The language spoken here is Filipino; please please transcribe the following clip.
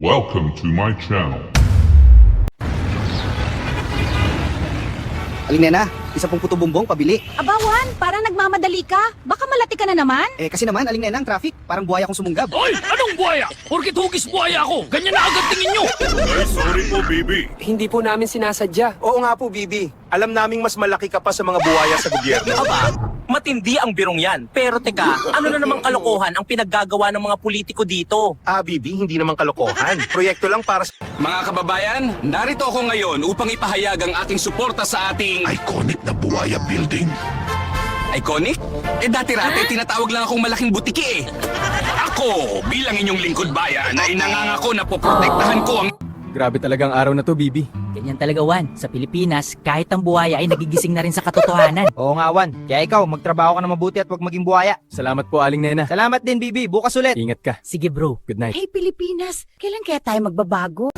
Welcome to my channel. Aling Nena, isa pong puto bumbong pabili. Abawan, parang nagmamadali ka. Baka malati ka na naman. Kasi naman, Aling Nena, ang traffic. Parang buhaya akong sumunggab. Hoy! Anong buhaya? Porkit hugis buhaya ako, ganyan na agad tingin nyo! Ay, sorry po, baby. Hindi po namin sinasadya. Oo nga po, Bibi. Alam naming mas malaki ka pa sa mga buhaya sa gobyerno. Aba, matindi ang birong yan. Pero teka, ano na namang kalokohan ang pinaggagawa ng mga politiko dito? Bibi, hindi naman kalokohan. Proyekto lang para sa... Mga kababayan, narito ako ngayon upang ipahayag ang aking suporta sa ating... Iconic na buhaya building. Iconic? Dati-rati tinatawag lang akong malaking butiki eh. Ako, bilang inyong lingkod bayan, ay nangangako na poprotektahan ko ang... Grabe talagang araw na to, Bibi. Ganyan talaga, Juan. Sa Pilipinas, kahit ang buhaya ay nagigising na rin sa katotohanan. Oo nga, Juan. Kaya ikaw, magtrabaho ka na mabuti at huwag maging buhaya. Salamat po, Aling Nena. Salamat din, Bibi. Bukas ulit. Ingat ka. Sige bro. Good night. Hey Pilipinas, kailan kaya tayo magbabago?